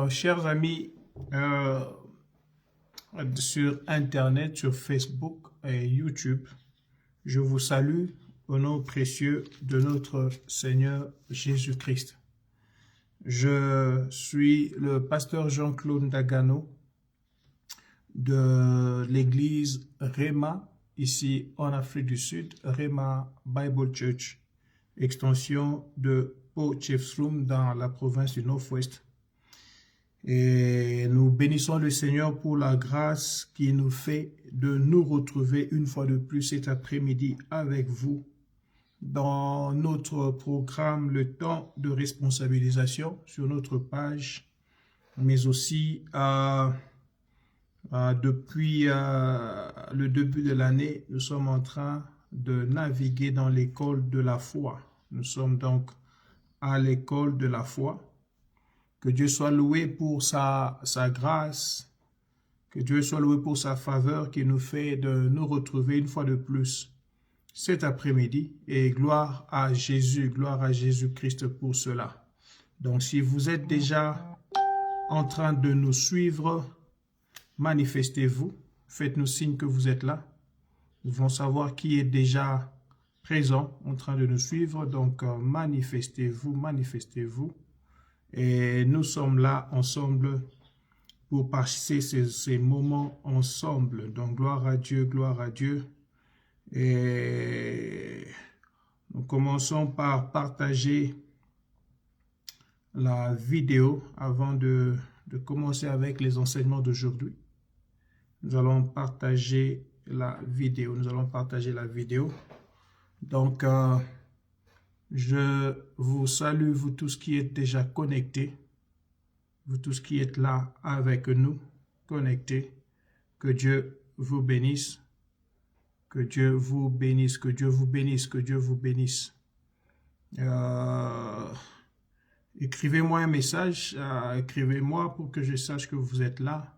Chers amis, sur Internet, sur Facebook et YouTube, je vous salue au nom précieux de notre Seigneur Jésus-Christ. Je suis le pasteur Jean-Claude Ndagano de l'église Rema, ici en Afrique du Sud, Rema Bible Church, extension de Potchefstroom dans la province du Nord-Ouest. Et nous bénissons le Seigneur pour la grâce qui nous fait de nous retrouver une fois de plus cet après-midi avec vous dans notre programme Le Temps de responsabilisation sur notre page, mais aussi depuis le début de l'année, nous sommes en train de naviguer dans l'école de la foi. Nous sommes donc à l'école de la foi. Que Dieu soit loué pour sa grâce, que Dieu soit loué pour sa faveur qui nous fait de nous retrouver une fois de plus cet après-midi. Et gloire à Jésus-Christ pour cela. Donc si vous êtes déjà en train de nous suivre, manifestez-vous, faites-nous signe que vous êtes là. Nous voulons savoir qui est déjà présent en train de nous suivre. Donc manifestez-vous. Et nous sommes là ensemble pour passer ces moments ensemble. Donc, gloire à Dieu. Et nous commençons par partager la vidéo avant de commencer avec les enseignements d'aujourd'hui. Nous allons partager la vidéo. Donc, je vous salue, vous tous qui êtes déjà connectés, vous tous qui êtes là avec nous, connectés. Que Dieu vous bénisse, que Dieu vous bénisse. Écrivez-moi un message, écrivez-moi pour que je sache que vous êtes là.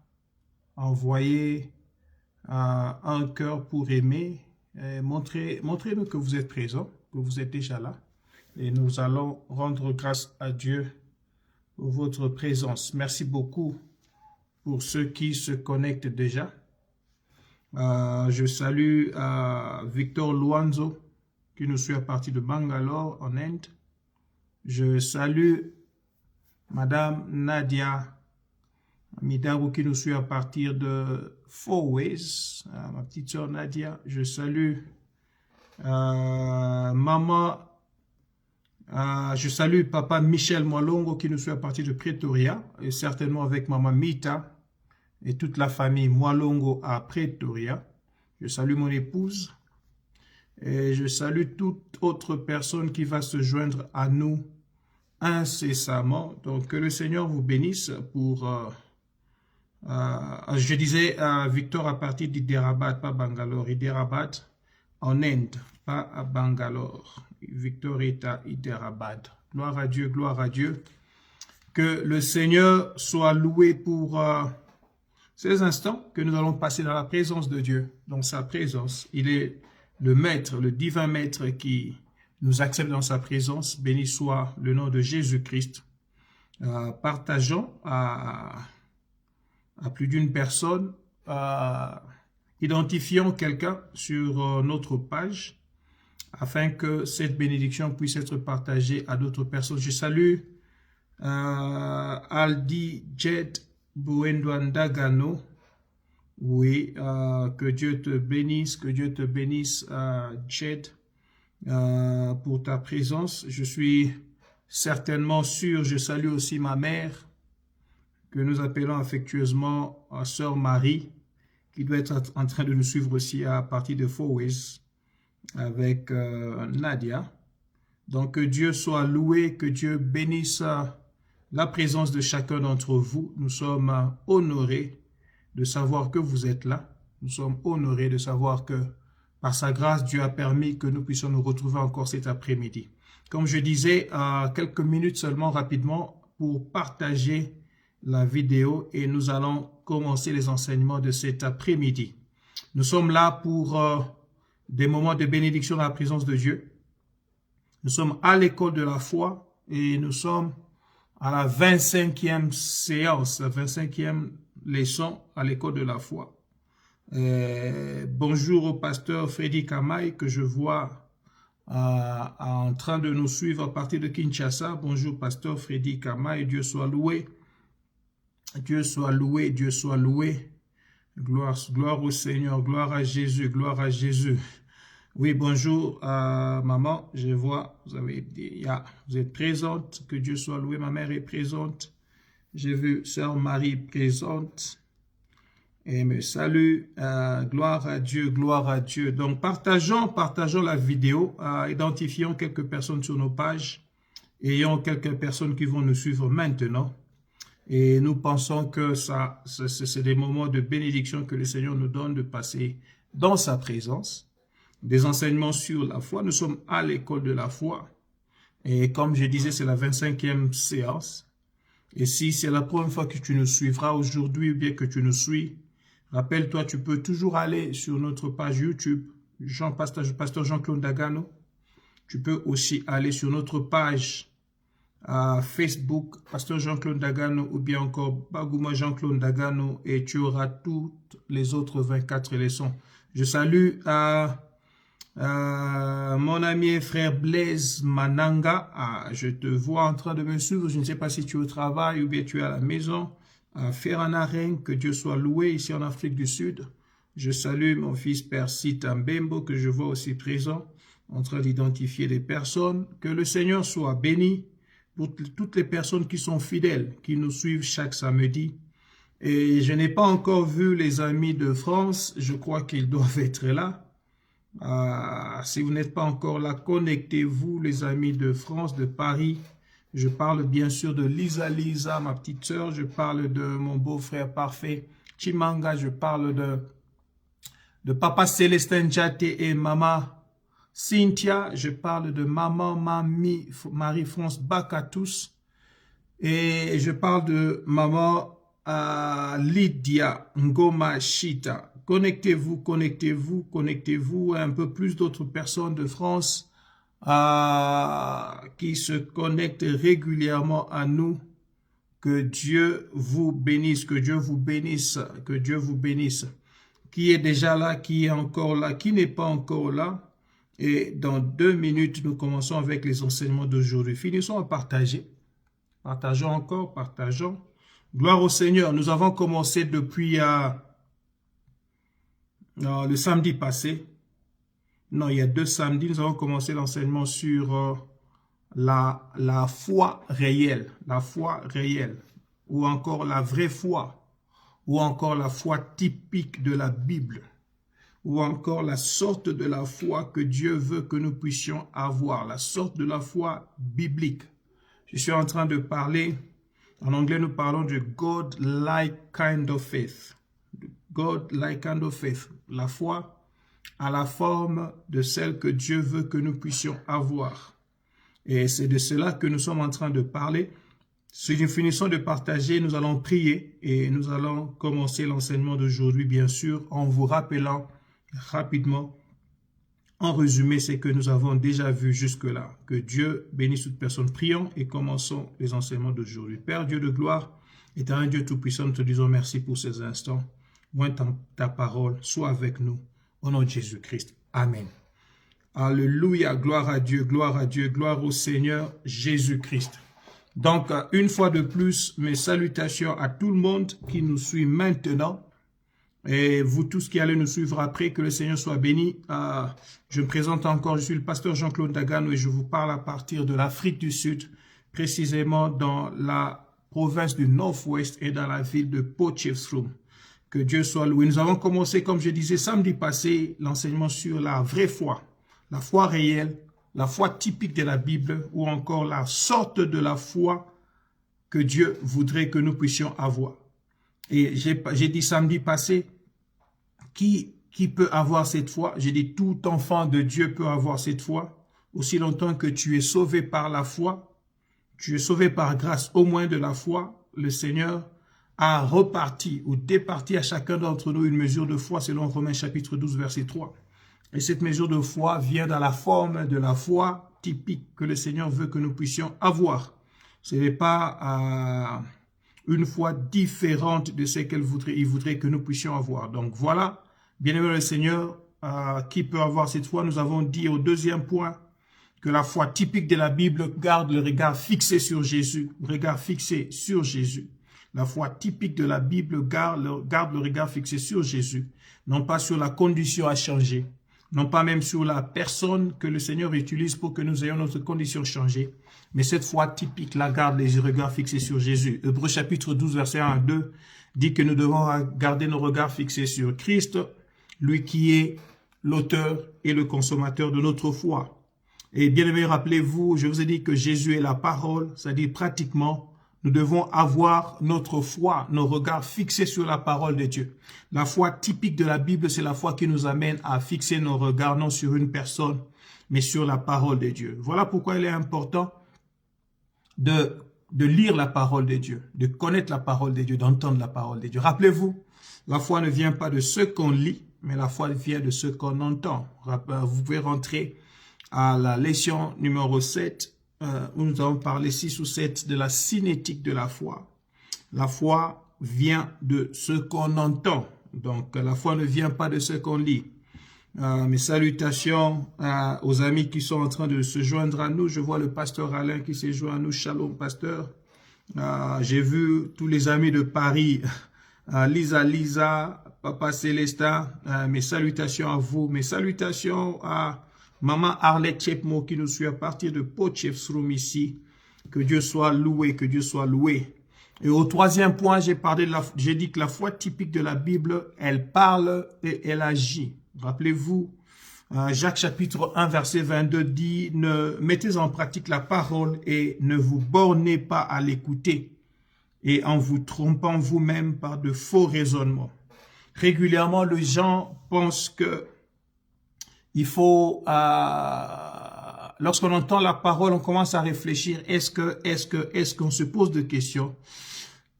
Envoyez un cœur pour aimer, montrez-nous que vous êtes présent, que vous êtes déjà là. Et nous allons rendre grâce à Dieu pour votre présence. Merci beaucoup pour ceux qui se connectent déjà. Je salue Victor Luanzo qui nous suit à partir de Bangalore en Inde. Je salue Madame Nadia Midaru qui nous suit à partir de Four Ways. Ma petite soeur Nadia. Je salue Maman. Je salue Papa Michel Mwalongo qui nous suit à partir de Pretoria et certainement avec Maman Mita et toute la famille Mwalongo à Pretoria. Je salue mon épouse et je salue toute autre personne qui va se joindre à nous incessamment. Donc que le Seigneur vous bénisse pour... je disais Victor à partir d'Hyderabad, pas Bangalore, Hyderabad en Inde, pas à Bangalore. Victor est à Hyderabad. Gloire à Dieu. Que le Seigneur soit loué pour ces instants que nous allons passer dans la présence de Dieu. Dans sa présence, il est le maître, le divin maître qui nous accepte dans sa présence. Béni soit le nom de Jésus-Christ. Partageons à plus d'une personne, identifions quelqu'un sur notre page afin que cette bénédiction puisse être partagée à d'autres personnes. Je salue Aldi Jed Buendouandagano. Oui, que Dieu te bénisse, Jed, pour ta présence. Je suis certainement sûr, je salue aussi ma mère, que nous appelons affectueusement Sœur Marie, qui doit être en train de nous suivre aussi à partir de Four Ways avec Nadia. Donc que Dieu soit loué, que Dieu bénisse la présence de chacun d'entre vous. Nous sommes honorés de savoir que vous êtes là. Nous sommes honorés de savoir que par sa grâce, Dieu a permis que nous puissions nous retrouver encore cet après-midi. Comme je disais, quelques minutes seulement rapidement pour partager la vidéo et nous allons commencer les enseignements de cet après-midi. Nous sommes là pour des moments de bénédiction dans la présence de Dieu. Nous sommes à l'école de la foi et nous sommes à la 25e séance, la 25e leçon à l'école de la foi. Bonjour au pasteur Freddy Kamaï que je vois en train de nous suivre à partir de Kinshasa. Bonjour pasteur Freddy Kamaï, Dieu soit loué. Dieu soit loué, Dieu soit loué. Gloire au Seigneur, gloire à Jésus, gloire à Jésus. Oui, bonjour maman, je vois, vous êtes présente, que Dieu soit loué, ma mère est présente. J'ai vu sœur Marie présente et me salue, gloire à Dieu, gloire à Dieu. Donc partageons la vidéo, identifions quelques personnes sur nos pages, ayons quelques personnes qui vont nous suivre maintenant. Et nous pensons que c'est des moments de bénédiction que le Seigneur nous donne de passer dans sa présence. Des enseignements sur la foi. Nous sommes à l'école de la foi. Et comme je disais, c'est la 25e séance. Et si c'est la première fois que tu nous suivras aujourd'hui ou bien que tu nous suis, rappelle-toi, tu peux toujours aller sur notre page YouTube, Pasteur Jean-Claude Ndagano. Tu peux aussi aller sur notre page Facebook, Pasteur Jean-Claude Ndagano ou bien encore Bagouma Jean-Claude Ndagano et tu auras toutes les autres 24 leçons. Je salue mon ami et frère Blaise Mananga. Je te vois en train de me suivre. Je ne sais pas si tu es au travail ou bien tu es à la maison. Ferranareng, que Dieu soit loué ici en Afrique du Sud. Je salue mon fils Percy Tambembo que je vois aussi présent en train d'identifier des personnes. Que le Seigneur soit béni pour toutes les personnes qui sont fidèles, qui nous suivent chaque samedi. Et je n'ai pas encore vu les amis de France, je crois qu'ils doivent être là. Si vous n'êtes pas encore là, connectez-vous les amis de France, de Paris. Je parle bien sûr de Lisa, ma petite sœur, je parle de mon beau-frère parfait, Chimanga, je parle de Papa Célestin Jate et Maman Cynthia, je parle de maman, mamie, Marie-France Bakatus et je parle de maman Lydia Ngoma Chita. Connectez-vous, un peu plus d'autres personnes de France qui se connectent régulièrement à nous. Que Dieu vous bénisse, que Dieu vous bénisse, que Dieu vous bénisse. Qui est déjà là, qui est encore là, qui n'est pas encore là. Et dans 2 minutes, nous commençons avec les enseignements d'aujourd'hui. Finissons à partager. Partageons encore, partageons. Gloire au Seigneur. Nous avons commencé depuis le samedi passé. Non, il y a 2 samedis, nous avons commencé l'enseignement sur la foi réelle. La foi réelle. Ou encore la vraie foi. Ou encore la foi typique de la Bible. Ou encore la sorte de la foi que Dieu veut que nous puissions avoir, la sorte de la foi biblique. Je suis en train de parler, en anglais nous parlons de God-like kind of faith. God-like kind of faith, la foi à la forme de celle que Dieu veut que nous puissions avoir. Et c'est de cela que nous sommes en train de parler. Si nous finissons de partager, nous allons prier et nous allons commencer l'enseignement d'aujourd'hui, bien sûr, en vous rappelant rapidement, en résumé, c'est que nous avons déjà vu jusque-là. Que Dieu bénisse toute personne. Prions et commençons les enseignements d'aujourd'hui. Père Dieu de gloire, éternel Dieu tout-puissant, nous te disons merci pour ces instants. Moins ta parole, sois avec nous. Au nom de Jésus-Christ. Amen. Alléluia, gloire à Dieu, gloire au Seigneur Jésus-Christ. Donc, une fois de plus, mes salutations à tout le monde qui nous suit maintenant. Et vous tous qui allez nous suivre après, que le Seigneur soit béni. Je me présente encore, je suis le pasteur Jean-Claude Ndagano et je vous parle à partir de l'Afrique du Sud, précisément dans la province du Nord-Ouest et dans la ville de Potchefstroom. Que Dieu soit loué. Nous avons commencé, comme je disais, samedi passé, l'enseignement sur la vraie foi, la foi réelle, la foi typique de la Bible ou encore la sorte de la foi que Dieu voudrait que nous puissions avoir. Et j'ai dit samedi passé, qui peut avoir cette foi? J'ai dit tout enfant de Dieu peut avoir cette foi, aussi longtemps que tu es sauvé par la foi, tu es sauvé par grâce au moins de la foi, le Seigneur a reparti ou départi à chacun d'entre nous une mesure de foi selon Romains chapitre 12 verset 3. Et cette mesure de foi vient dans la forme de la foi typique que le Seigneur veut que nous puissions avoir. Ce n'est pas une foi différente de ce qu'il voudrait que nous puissions avoir. Donc voilà, bien-aimé le Seigneur, qui peut avoir cette foi? Nous avons dit au deuxième point que la foi typique de la Bible garde le regard fixé sur Jésus. Le regard fixé sur Jésus. La foi typique de la Bible garde le regard fixé sur Jésus, non pas sur la condition à changer, non pas même sur la personne que le Seigneur utilise pour que nous ayons notre condition changée, mais cette foi typique la garde les regards fixés sur Jésus. Hébreux chapitre 12, verset 1 à 2 dit que nous devons garder nos regards fixés sur Christ, lui qui est l'auteur et le consommateur de notre foi. Et bien aimé, rappelez-vous, je vous ai dit que Jésus est la parole, c'est-à-dire pratiquement, nous devons avoir notre foi, nos regards fixés sur la parole de Dieu. La foi typique de la Bible, c'est la foi qui nous amène à fixer nos regards non sur une personne, mais sur la parole de Dieu. Voilà pourquoi il est important de lire la parole de Dieu, de connaître la parole de Dieu, d'entendre la parole de Dieu. Rappelez-vous, la foi ne vient pas de ce qu'on lit, mais la foi vient de ce qu'on entend. Vous pouvez rentrer à la leçon numéro 7, où nous avons parlé 6 ou 7 de la cinétique de la foi. La foi vient de ce qu'on entend. Donc, la foi ne vient pas de ce qu'on lit. Mes salutations aux amis qui sont en train de se joindre à nous. Je vois le pasteur Alain qui s'est joint à nous. Shalom, pasteur. J'ai vu tous les amis de Paris. Lisa, Papa Célestin. Mes salutations à vous. Mes salutations à Maman Arlette Chepmo qui nous suit à partir de Potchefstroom ici. Que Dieu soit loué, que Dieu soit loué. Et au troisième point, j'ai dit que la foi typique de la Bible, elle parle et elle agit. Rappelez-vous, Jacques chapitre 1 verset 22 dit, ne mettez en pratique la parole et ne vous bornez pas à l'écouter et en vous trompant vous-même par de faux raisonnements. Régulièrement, les gens pensent que il faut, lorsqu'on entend la parole, on commence à réfléchir, est-ce qu'on se pose des questions?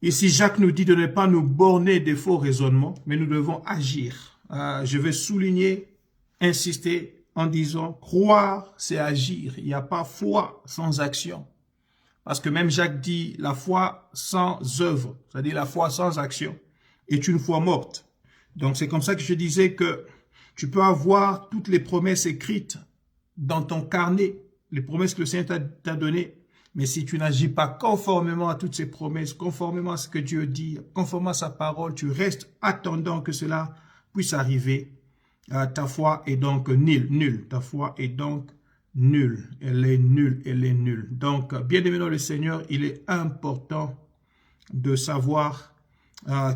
Ici, Jacques nous dit de ne pas nous borner des faux raisonnements, mais nous devons agir. Je vais souligner, insister en disant, croire, c'est agir. Il n'y a pas foi sans action. Parce que même Jacques dit, la foi sans œuvre, c'est-à-dire la foi sans action, est une foi morte. Donc c'est comme ça que je disais que tu peux avoir toutes les promesses écrites dans ton carnet, les promesses que le Seigneur t'a données, mais si tu n'agis pas conformément à toutes ces promesses, conformément à ce que Dieu dit, conformément à sa parole, tu restes attendant que cela puisse arriver, ta foi est donc nulle. Ta foi est donc nulle. Elle est nulle. Donc, bien aimé dans le Seigneur, il est important de savoir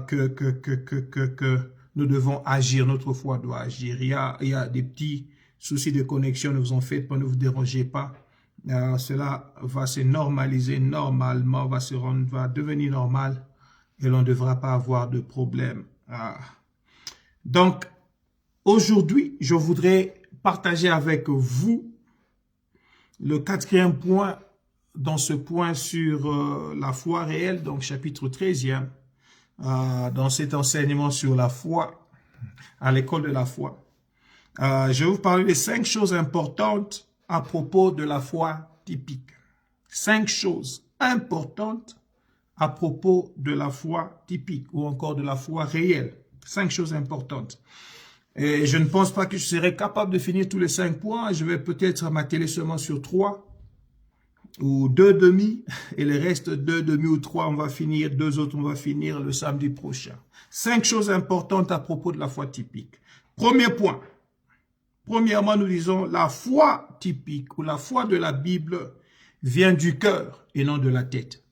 que nous devons agir, notre foi doit agir. Il y a des petits soucis de connexion, ne vous en faites pas, ne vous dérangez pas. Cela va se normaliser normalement, va devenir normal et l'on ne devra pas avoir de problème. Donc, aujourd'hui, je voudrais partager avec vous le quatrième point dans ce point sur la foi réelle, donc chapitre 13e. Dans cet enseignement sur la foi, à l'école de la foi. Je vais vous parler de 5 choses importantes à propos de la foi typique. 5 choses importantes à propos de la foi typique ou encore de la foi réelle. 5 choses importantes. Et je ne pense pas que je serai capable de finir tous les 5 points. Je vais peut-être m'atteler seulement sur 3 ou 2 demi, et le reste 2 demi ou 3, on va finir, 2 autres, on va finir le samedi prochain. 5 choses importantes à propos de la foi typique. Premier point. Premièrement, nous disons, la foi typique ou la foi de la Bible vient du cœur et non de la tête.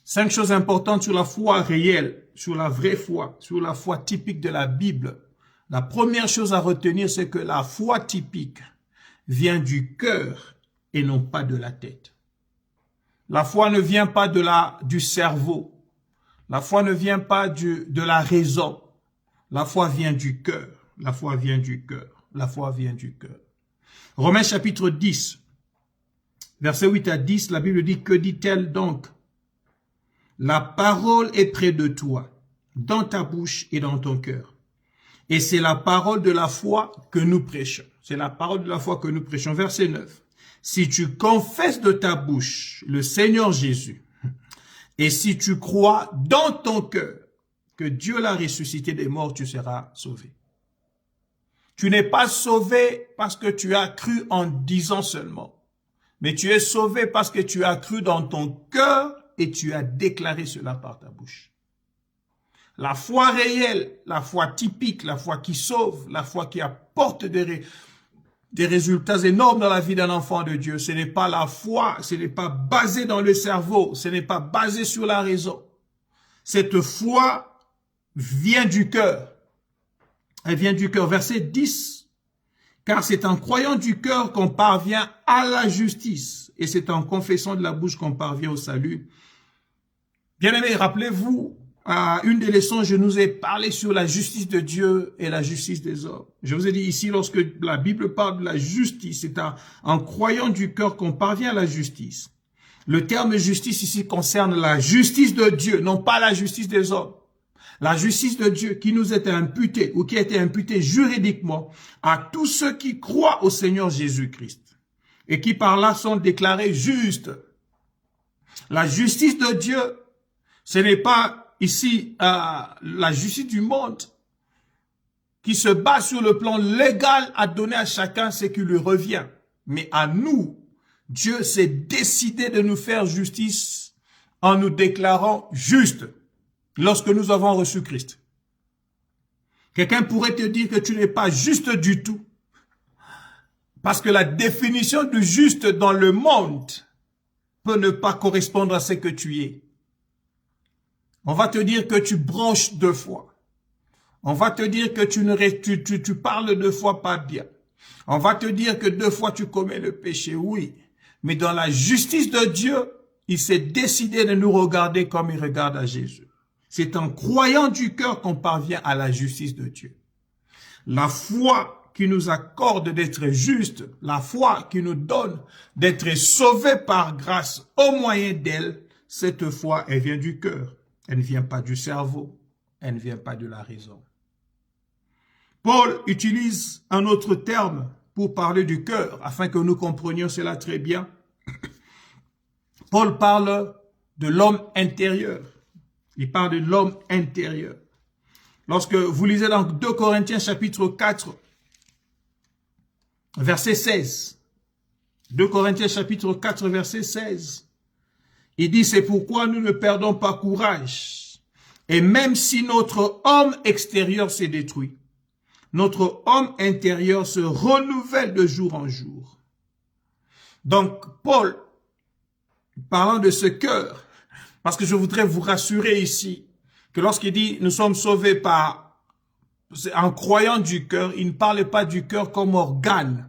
5 choses importantes sur la foi réelle, sur la vraie foi, sur la foi typique de la Bible. La première chose à retenir, c'est que la foi typique vient du cœur et non pas de la tête. La foi ne vient pas du cerveau. La foi ne vient pas de la raison. La foi vient du cœur. La foi vient du cœur. La foi vient du cœur. Romains chapitre 10, versets 8 à 10, la Bible dit, que dit-elle donc? La parole est près de toi, dans ta bouche et dans ton cœur. Et c'est la parole de la foi que nous prêchons. C'est la parole de la foi que nous prêchons. Verset 9. si tu confesses de ta bouche le Seigneur Jésus, et si tu crois dans ton cœur que Dieu l'a ressuscité des morts, tu seras sauvé. Tu n'es pas sauvé parce que tu as cru en disant seulement, mais tu es sauvé parce que tu as cru dans ton cœur et tu as déclaré cela par ta bouche. La foi réelle, la foi typique, la foi qui sauve, la foi qui apporte des résultats énormes dans la vie d'un enfant de Dieu, ce n'est pas la foi, ce n'est pas basé dans le cerveau, ce n'est pas basé sur la raison. Cette foi vient du cœur. Elle vient du cœur. Verset 10. Car c'est en croyant du cœur qu'on parvient à la justice. Et c'est en confessant de la bouche qu'on parvient au salut. Bien-aimés, rappelez-vous, à une des leçons, je nous ai parlé sur la justice de Dieu et la justice des hommes. Je vous ai dit ici, lorsque la Bible parle de la justice, c'est en croyant du cœur qu'on parvient à la justice. Le terme justice ici concerne la justice de Dieu, non pas la justice des hommes. La justice de Dieu qui nous est imputée ou qui a été imputée juridiquement à tous ceux qui croient au Seigneur Jésus-Christ et qui par là sont déclarés justes. La justice de Dieu, ce n'est pas ici la justice du monde qui se base sur le plan légal à donner à chacun ce qui lui revient. Mais à nous, Dieu s'est décidé de nous faire justice en nous déclarant justes. Lorsque nous avons reçu Christ. Quelqu'un pourrait te dire que tu n'es pas juste du tout. Parce que la définition du juste dans le monde peut ne pas correspondre à ce que tu es. On va te dire que tu bronches 2 fois. On va te dire que tu parles 2 fois pas bien. On va te dire que 2 fois tu commets le péché, oui. Mais dans la justice de Dieu, il s'est décidé de nous regarder comme il regarde à Jésus. C'est en croyant du cœur qu'on parvient à la justice de Dieu. La foi qui nous accorde d'être juste, la foi qui nous donne d'être sauvés par grâce au moyen d'elle, cette foi, elle vient du cœur. Elle ne vient pas du cerveau. Elle ne vient pas de la raison. Paul utilise un autre terme pour parler du cœur, afin que nous comprenions cela très bien. Paul parle de l'homme intérieur. Il parle de l'homme intérieur. Lorsque vous lisez dans 2 Corinthiens chapitre 4, verset 16. 2 Corinthiens chapitre 4, verset 16. Il dit, c'est pourquoi nous ne perdons pas courage. Et même si notre homme extérieur s'est détruit, notre homme intérieur se renouvelle de jour en jour. Donc, Paul, parlant de ce cœur, parce que je voudrais vous rassurer ici, que lorsqu'il dit, nous sommes sauvés en croyant du cœur, il ne parle pas du cœur comme organe.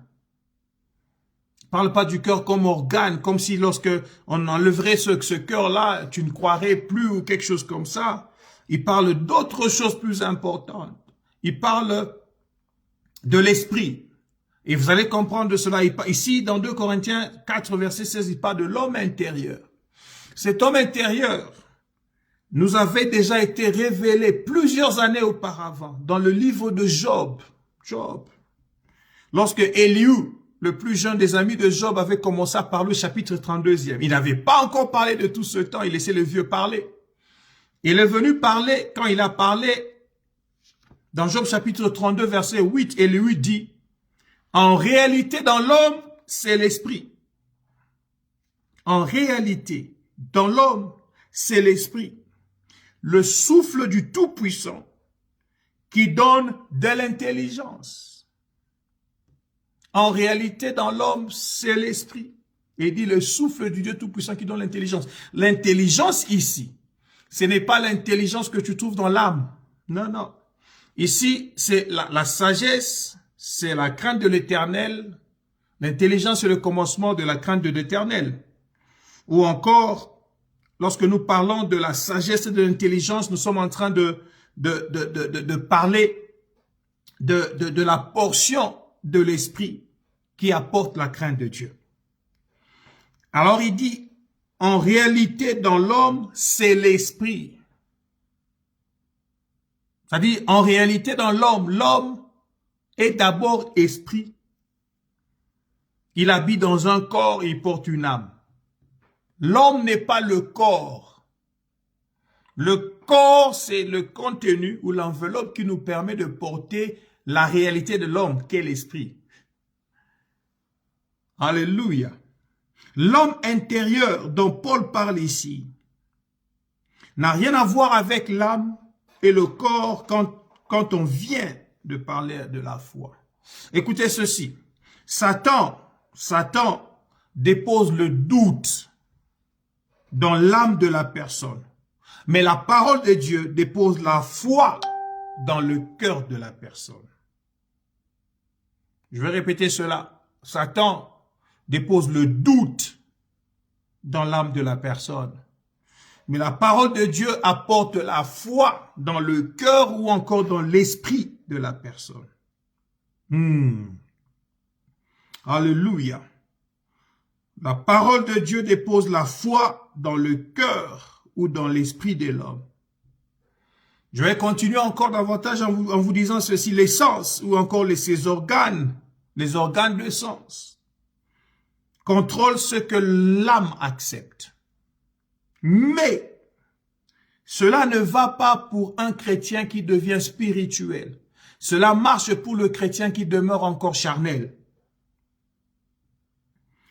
Il ne parle pas du cœur comme organe, comme si lorsque on enlèverait ce cœur-là, tu ne croirais plus ou quelque chose comme ça. Il parle d'autres choses plus importantes. Il parle de l'esprit. Et vous allez comprendre de cela. Ici, dans 2 Corinthiens 4, verset 16, il parle de l'homme intérieur. Cet homme intérieur nous avait déjà été révélé plusieurs années auparavant dans le livre de Job. Lorsque Élihu, le plus jeune des amis de Job, avait commencé à parler au chapitre 32e. Il n'avait pas encore parlé de tout ce temps, il laissait le vieux parler. Il est venu parler, quand il a parlé, dans Job chapitre 32, verset 8, Élihu dit, « En réalité, dans l'homme, c'est l'esprit. » En réalité, dans l'homme, c'est l'esprit, le souffle du Tout-Puissant qui donne de l'intelligence. En réalité, dans l'homme, c'est l'esprit. Et il dit le souffle du Dieu Tout-Puissant qui donne l'intelligence. L'intelligence ici, ce n'est pas l'intelligence que tu trouves dans l'âme. Non, non. Ici, c'est la sagesse, c'est la crainte de l'Éternel. L'intelligence, c'est le commencement de la crainte de l'Éternel. Ou encore, lorsque nous parlons de la sagesse et de l'intelligence, nous sommes en train de parler de la portion de l'esprit qui apporte la crainte de Dieu. Alors il dit, en réalité, dans l'homme, c'est l'esprit. C'est-à-dire, en réalité, dans l'homme est d'abord esprit. Il habite dans un corps et il porte une âme. L'homme n'est pas le corps. Le corps, c'est le contenu ou l'enveloppe qui nous permet de porter la réalité de l'homme, qu'est l'esprit. Alléluia. L'homme intérieur dont Paul parle ici n'a rien à voir avec l'âme et le corps quand on vient de parler de la foi. Écoutez ceci. Satan dépose le doute dans l'âme de la personne. Mais la parole de Dieu dépose la foi dans le cœur de la personne. Je vais répéter cela. Satan dépose le doute dans l'âme de la personne. Mais la parole de Dieu apporte la foi dans le cœur ou encore dans l'esprit de la personne. Alléluia. La parole de Dieu dépose la foi dans le cœur ou dans l'esprit de l'homme. Je vais continuer encore davantage en vous disant ceci. Les sens ou encore ses organes, les organes de sens, contrôlent ce que l'âme accepte. Mais cela ne va pas pour un chrétien qui devient spirituel. Cela marche pour le chrétien qui demeure encore charnel.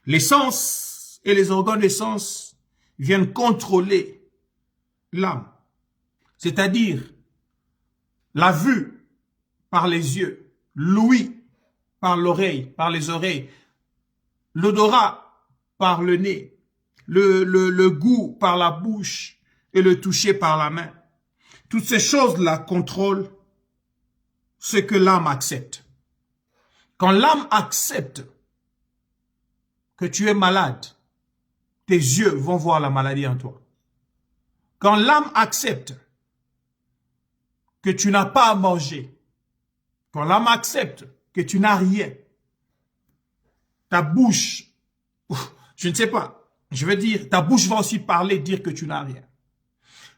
Les sens et les organes des sens viennent contrôler l'âme. C'est-à-dire la vue par les yeux, l'ouïe par l'oreille, par les oreilles, l'odorat par le nez, le goût par la bouche et le toucher par la main. Toutes ces choses-là contrôlent ce que l'âme accepte. Quand l'âme accepte que tu es malade, tes yeux vont voir la maladie en toi. Quand l'âme accepte que tu n'as pas à manger, quand l'âme accepte que tu n'as rien, ta bouche, je ne sais pas, je veux dire, ta bouche va aussi parler, dire que tu n'as rien.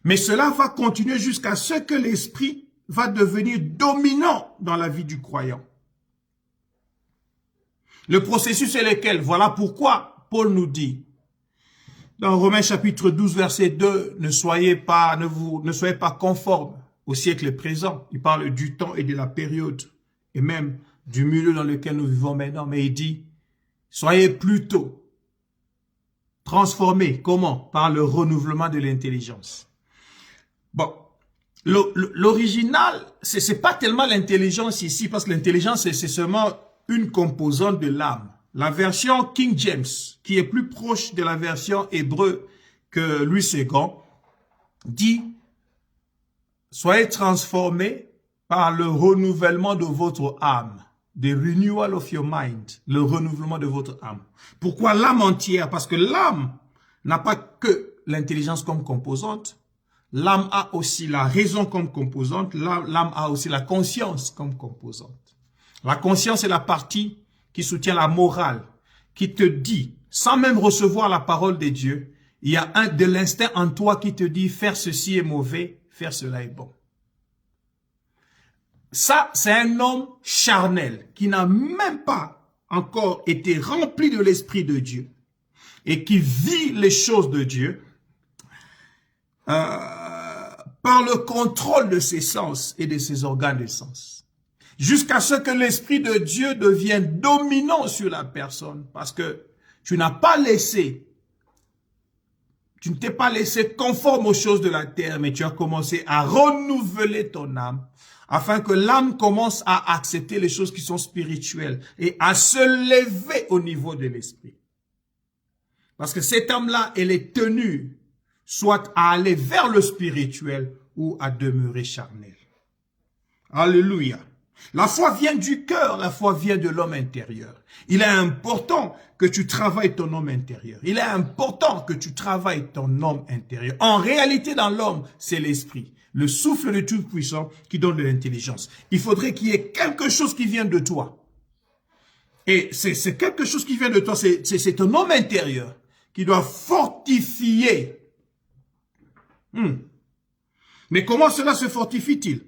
Mais cela va continuer jusqu'à ce que l'esprit va devenir dominant dans la vie du croyant. Le processus est lequel? Voilà pourquoi Paul nous dit, dans Romains chapitre 12, verset 2, ne soyez pas conformes au siècle présent. Il parle du temps et de la période, et même du milieu dans lequel nous vivons maintenant. Mais il dit, soyez plutôt transformés. Comment? Par le renouvellement de l'intelligence. Bon, l'original, c'est pas tellement l'intelligence ici, parce que l'intelligence, c'est seulement une composante de l'âme. La version King James, qui est plus proche de la version hébreu que Louis II, dit « Soyez transformés par le renouvellement de votre âme. » The renewal of your mind, le renouvellement de votre âme. Pourquoi l'âme entière? Parce que l'âme n'a pas que l'intelligence comme composante. L'âme a aussi la raison comme composante. L'âme a aussi la conscience comme composante. La conscience est la partie qui soutient la morale, qui te dit, sans même recevoir la parole de Dieu, il y a de l'instinct en toi qui te dit faire ceci est mauvais, faire cela est bon. Ça, c'est un homme charnel qui n'a même pas encore été rempli de l'Esprit de Dieu et qui vit les choses de Dieu par le contrôle de ses sens et de ses organes de sens. Jusqu'à ce que l'Esprit de Dieu devienne dominant sur la personne. Parce que tu ne t'es pas laissé conforme aux choses de la terre, mais tu as commencé à renouveler ton âme, afin que l'âme commence à accepter les choses qui sont spirituelles et à se lever au niveau de l'esprit. Parce que cette âme-là, elle est tenue soit à aller vers le spirituel ou à demeurer charnel. Alléluia. La foi vient du cœur, la foi vient de l'homme intérieur. Il est important que tu travailles ton homme intérieur. Il est important que tu travailles ton homme intérieur. En réalité, dans l'homme, c'est l'esprit, le souffle de Tout-Puissant qui donne de l'intelligence. Il faudrait qu'il y ait quelque chose qui vienne de toi. Et c'est quelque chose qui vient de toi, c'est ton homme intérieur qui doit fortifier. Mais comment cela se fortifie-t-il?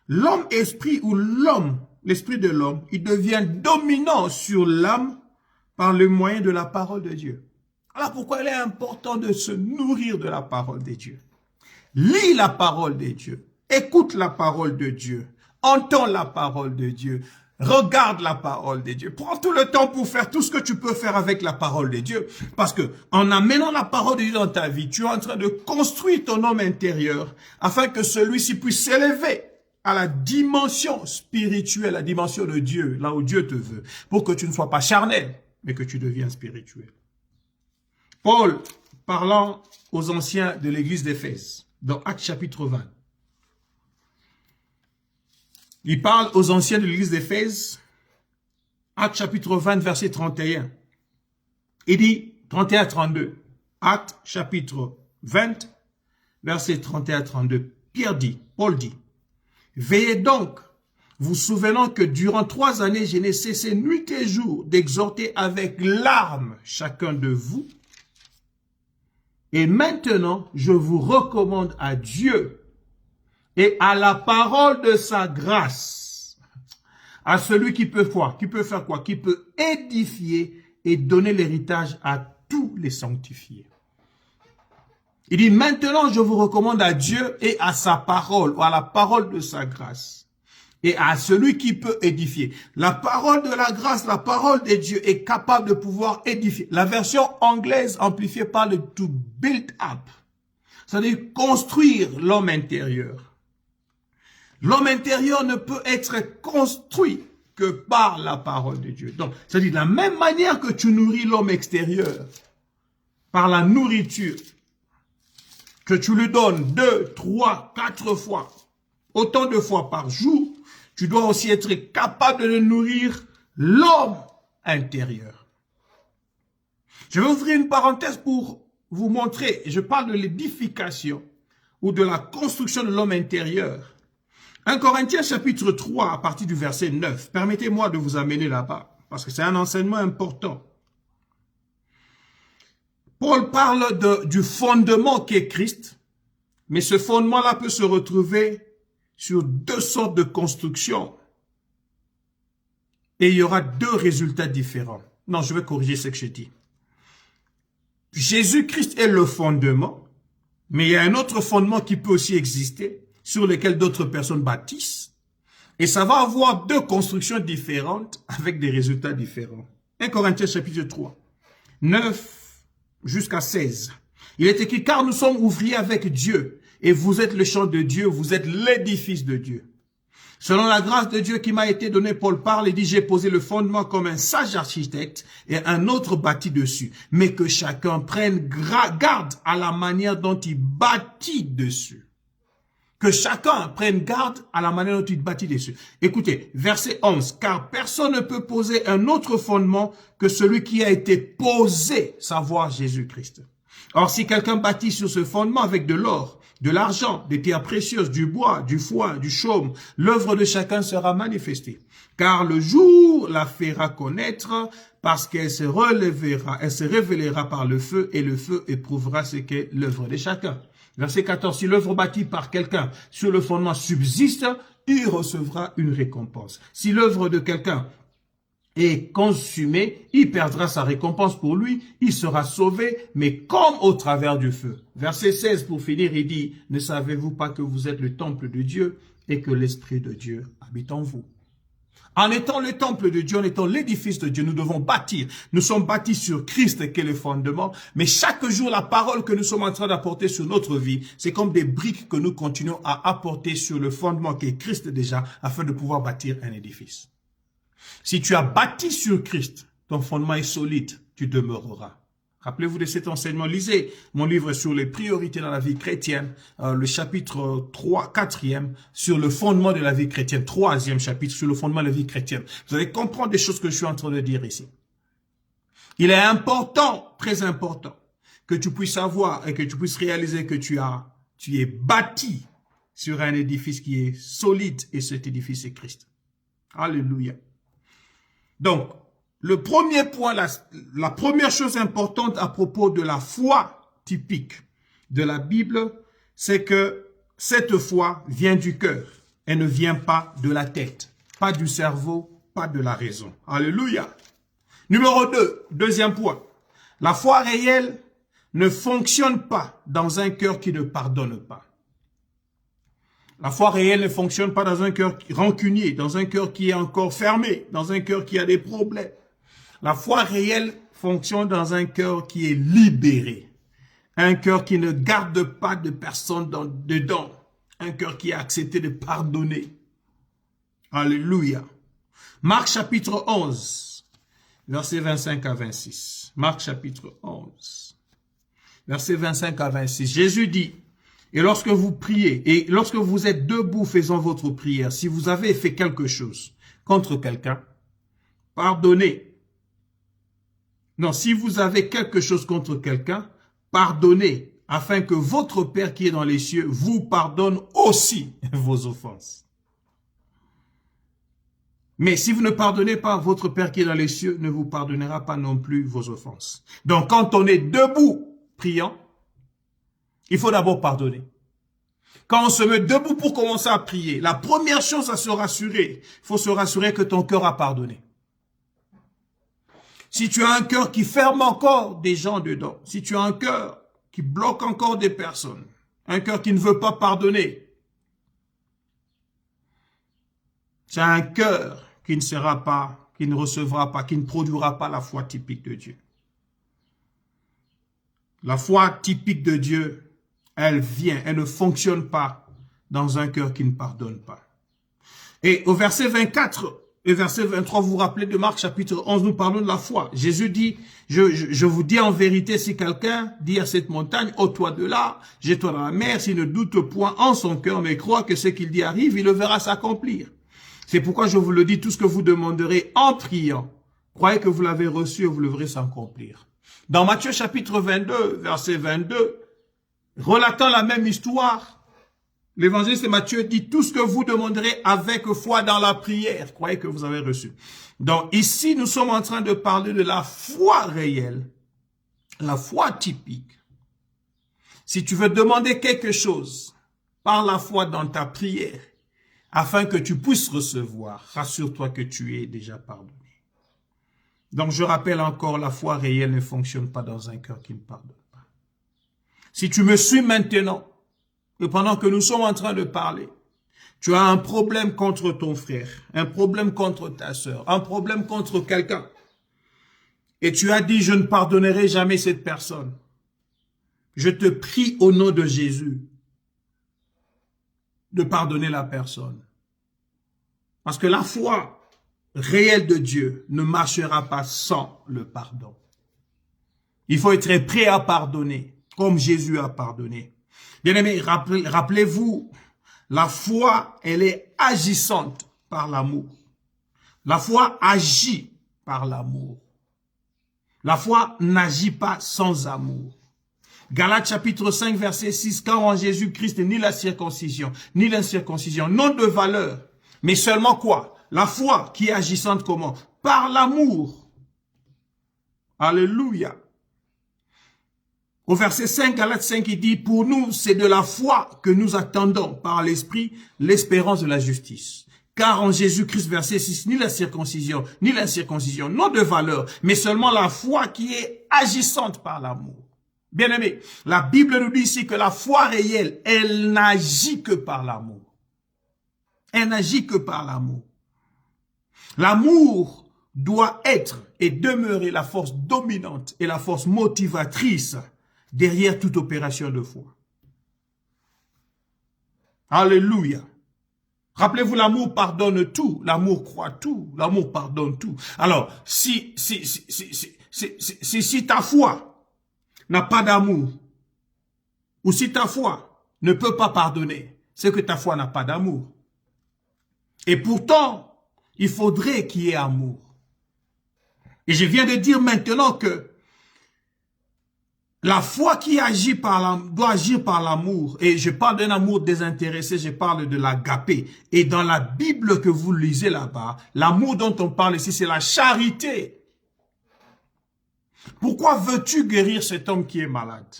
L'homme-esprit ou l'homme, l'esprit de l'homme, il devient dominant sur l'âme par le moyen de la parole de Dieu. Alors pourquoi il est important de se nourrir de la parole de Dieu? Lis la parole de Dieu, écoute la parole de Dieu, entends la parole de Dieu, regarde la parole de Dieu. Prends tout le temps pour faire tout ce que tu peux faire avec la parole de Dieu. Parce que en amenant la parole de Dieu dans ta vie, tu es en train de construire ton homme intérieur afin que celui-ci puisse s'élever à la dimension spirituelle, la dimension de Dieu, là où Dieu te veut, pour que tu ne sois pas charnel, mais que tu deviennes spirituel. Paul, parlant aux anciens de l'église d'Éphèse, dans Actes chapitre 20, il parle aux anciens de l'église d'Éphèse, Actes chapitre 20, verset 31. Il dit 31-32. Actes chapitre 20, verset 31-32. Pierre dit, Paul dit, veillez donc, vous souvenant que durant 3 années, je n'ai cessé nuit et jour d'exhorter avec larmes chacun de vous. Et maintenant, je vous recommande à Dieu et à la parole de sa grâce, à celui qui peut quoi? Qui peut faire quoi? Qui peut édifier et donner l'héritage à tous les sanctifiés. Il dit, maintenant je vous recommande à Dieu et à sa parole, ou à la parole de sa grâce, et à celui qui peut édifier. La parole de la grâce, la parole de Dieu est capable de pouvoir édifier. La version anglaise amplifiée parle de to build up, c'est-à-dire construire l'homme intérieur. L'homme intérieur ne peut être construit que par la parole de Dieu. Donc, c'est-à-dire de la même manière que tu nourris l'homme extérieur par la nourriture, que tu lui donnes 2, 3, 4 fois, autant de fois par jour, tu dois aussi être capable de nourrir l'homme intérieur. Je vais ouvrir une parenthèse pour vous montrer, je parle de l'édification ou de la construction de l'homme intérieur. 1 Corinthiens chapitre 3 à partir du verset 9. Permettez-moi de vous amener là-bas parce que c'est un enseignement important. Paul parle du fondement qu'est Christ, mais ce fondement-là peut se retrouver sur 2 sortes de construction. Et il y aura 2 résultats différents. Non, je vais corriger ce que je dis. Jésus-Christ est le fondement, mais il y a un autre fondement qui peut aussi exister, sur lequel d'autres personnes bâtissent. Et ça va avoir 2 constructions différentes avec des résultats différents. 1 Corinthiens chapitre 3, 9 jusqu'à 16. Il est écrit, car nous sommes ouvriers avec Dieu, et vous êtes le champ de Dieu, vous êtes l'édifice de Dieu. Selon la grâce de Dieu qui m'a été donnée, Paul parle et dit, j'ai posé le fondement comme un sage architecte et un autre bâtit dessus. Mais que chacun prenne garde à la manière dont il bâtit dessus. Que chacun prenne garde à la manière dont il bâtit dessus. Écoutez, verset 11. Car personne ne peut poser un autre fondement que celui qui a été posé, savoir Jésus-Christ. Or, si quelqu'un bâtit sur ce fondement avec de l'or, de l'argent, des pierres précieuses, du bois, du foin, du chaume, l'œuvre de chacun sera manifestée. Car le jour la fera connaître, parce qu'elle se relèvera, elle se révélera par le feu, et le feu éprouvera ce qu'est l'œuvre de chacun. Verset 14, si l'œuvre bâtie par quelqu'un sur le fondement subsiste, il recevra une récompense. Si l'œuvre de quelqu'un est consumée, il perdra sa récompense pour lui, il sera sauvé, mais comme au travers du feu. Verset 16, pour finir, il dit, ne savez-vous pas que vous êtes le temple de Dieu et que l'Esprit de Dieu habite en vous? En étant le temple de Dieu, en étant l'édifice de Dieu, nous devons bâtir. Nous sommes bâtis sur Christ qui est le fondement. Mais chaque jour, la parole que nous sommes en train d'apporter sur notre vie, c'est comme des briques que nous continuons à apporter sur le fondement qui est Christ déjà, afin de pouvoir bâtir un édifice. Si tu as bâti sur Christ, ton fondement est solide, tu demeureras. Rappelez-vous de cet enseignement. Lisez mon livre sur les priorités dans la vie chrétienne, le chapitre 3, 4e, sur le fondement de la vie chrétienne, 3e chapitre sur le fondement de la vie chrétienne. Vous allez comprendre des choses que je suis en train de dire ici. Il est important, très important, que tu puisses savoir et que tu puisses réaliser que tu es bâti sur un édifice qui est solide et cet édifice est Christ. Alléluia. Donc, le premier point, la première chose importante à propos de la foi typique de la Bible, c'est que cette foi vient du cœur. Elle ne vient pas de la tête, pas du cerveau, pas de la raison. Alléluia. Numéro 2, deuxième point. La foi réelle ne fonctionne pas dans un cœur qui ne pardonne pas. La foi réelle ne fonctionne pas dans un cœur rancunier, dans un cœur qui est encore fermé, dans un cœur qui a des problèmes. La foi réelle fonctionne dans un cœur qui est libéré. Un cœur qui ne garde pas de personne dedans. Un cœur qui a accepté de pardonner. Alléluia. Marc chapitre 11, versets 25 à 26. Marc chapitre 11, versets 25 à 26. Jésus dit, et lorsque vous priez, et lorsque vous êtes debout faisant votre prière, si vous avez fait quelque chose contre quelqu'un, pardonnez. Non, si vous avez quelque chose contre quelqu'un, pardonnez, afin que votre Père qui est dans les cieux vous pardonne aussi vos offenses. Mais si vous ne pardonnez pas, votre Père qui est dans les cieux ne vous pardonnera pas non plus vos offenses. Donc quand on est debout priant, il faut d'abord pardonner. Quand on se met debout pour commencer à prier, la première chose à se rassurer, il faut se rassurer que ton cœur a pardonné. Si tu as un cœur qui ferme encore des gens dedans, si tu as un cœur qui bloque encore des personnes, un cœur qui ne veut pas pardonner, c'est un cœur qui ne sera pas, qui ne recevra pas, qui ne produira pas la foi typique de Dieu. La foi typique de Dieu, elle vient, elle ne fonctionne pas dans un cœur qui ne pardonne pas. Et au verset 24 et verset 23, vous vous rappelez de Marc chapitre 11, nous parlons de la foi. Jésus dit, je vous dis en vérité, si quelqu'un dit à cette montagne, ôte-toi de là, jette-toi dans la mer, s'il ne doute point en son cœur, mais croit que ce qu'il dit arrive, il le verra s'accomplir. C'est pourquoi je vous le dis, tout ce que vous demanderez en priant, croyez que vous l'avez reçu et vous le verrez s'accomplir. Dans Matthieu chapitre 22, verset 22, relatant la même histoire, l'évangéliste Matthieu dit, tout ce que vous demanderez avec foi dans la prière, croyez que vous avez reçu. Donc ici, nous sommes en train de parler de la foi réelle, la foi typique. Si tu veux demander quelque chose par la foi dans ta prière, afin que tu puisses recevoir, rassure-toi que tu es déjà pardonné. Donc je rappelle encore, la foi réelle ne fonctionne pas dans un cœur qui ne pardonne pas. Si tu me suis maintenant, et pendant que nous sommes en train de parler, tu as un problème contre ton frère, un problème contre ta sœur, un problème contre quelqu'un, et tu as dit, je ne pardonnerai jamais cette personne. Je te prie au nom de Jésus de pardonner la personne. Parce que la foi réelle de Dieu ne marchera pas sans le pardon. Il faut être prêt à pardonner, comme Jésus a pardonné. Bien-aimés, rappelez-vous, la foi, elle est agissante par l'amour. La foi agit par l'amour. La foi n'agit pas sans amour. Galates chapitre 5, verset 6, car en Jésus-Christ, ni la circoncision, ni l'incirconcision n'ont de valeur, mais seulement quoi? La foi qui est agissante comment? Par l'amour. Alléluia. Au verset 5, Galates 5, il dit, pour nous, c'est de la foi que nous attendons par l'Esprit l'espérance de la justice. Car en Jésus-Christ, verset 6, ni la circoncision, ni l'incirconcision n'ont de valeur, mais seulement la foi qui est agissante par l'amour. Bien-aimés, la Bible nous dit ici que la foi réelle, elle n'agit que par l'amour. Elle n'agit que par l'amour. L'amour doit être et demeurer la force dominante et la force motivatrice derrière toute opération de foi. Alléluia. Rappelez-vous, l'amour pardonne tout, l'amour croit tout, l'amour pardonne tout. Alors, si ta foi n'a pas d'amour, ou si ta foi ne peut pas pardonner, c'est que ta foi n'a pas d'amour. Et pourtant, il faudrait qu'il y ait amour. Et je viens de dire maintenant que la foi qui agit doit agir par l'amour. Et je parle d'un amour désintéressé, je parle de l'agapé. Et dans la Bible que vous lisez là-bas, l'amour dont on parle ici, c'est la charité. Pourquoi veux-tu guérir cet homme qui est malade?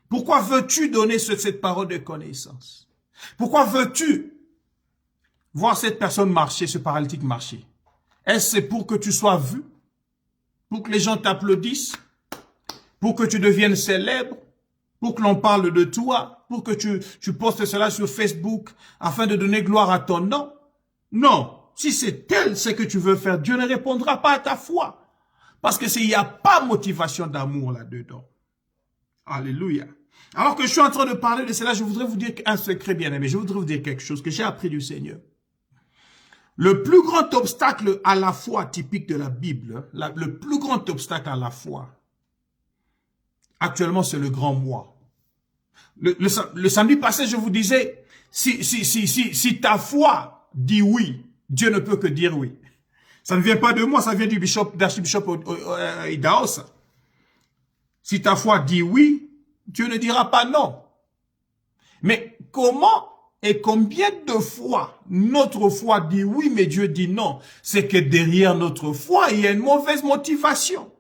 Pourquoi veux-tu donner cette parole de connaissance? Pourquoi veux-tu voir cette personne marcher, ce paralytique marcher? Est-ce pour que tu sois vu? pour que les gens t'applaudissent, pour que tu deviennes célèbre, pour que l'on parle de toi, pour que tu postes cela sur Facebook afin de donner gloire à ton nom. Non, si c'est tel ce que tu veux faire, Dieu ne répondra pas à ta foi. Parce que il n'y a pas motivation d'amour là-dedans. Alléluia. Alors que je suis en train de parler de cela, je voudrais vous dire un secret, bien-aimé. Je voudrais vous dire quelque chose que j'ai appris du Seigneur. Le plus grand obstacle à la foi typique de la Bible, le plus grand obstacle à la foi, actuellement, c'est le grand moi. Le samedi passé, je vous disais, si ta foi dit oui, Dieu ne peut que dire oui. Ça ne vient pas de moi, ça vient du d'archibishop Idahosa. Si ta foi dit oui, Dieu ne dira pas non. Mais comment et combien de fois notre foi dit oui, mais Dieu dit non? C'est que derrière notre foi, il y a une mauvaise motivation.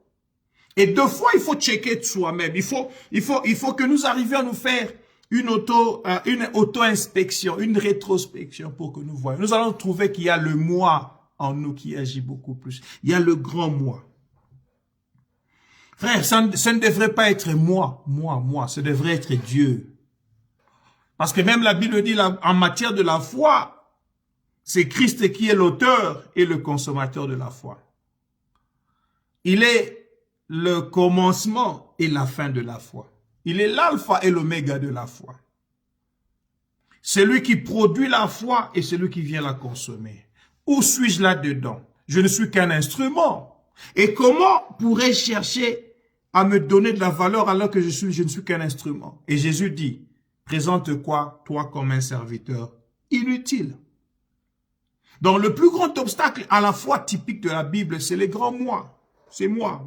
Et deux fois, il faut checker de soi-même. Il faut que nous arrivions à nous faire une auto-inspection, une rétrospection pour que nous voyions. Nous allons trouver qu'il y a le moi en nous qui agit beaucoup plus. Il y a le grand moi. Frère, ça ne devrait pas être moi, ça devrait être Dieu. Parce que même la Bible dit en matière de la foi, c'est Christ qui est l'auteur et le consommateur de la foi. Il est le commencement et la fin de la foi. Il est l'alpha et l'oméga de la foi. C'est lui qui produit la foi et c'est lui qui vient la consommer. Où suis-je là-dedans? Je ne suis qu'un instrument. Et comment pourrais-je chercher à me donner de la valeur alors que je ne suis qu'un instrument? Et Jésus dit, présente-toi, toi, comme un serviteur inutile. Donc, le plus grand obstacle à la foi typique de la Bible, c'est les grands moi. C'est moi.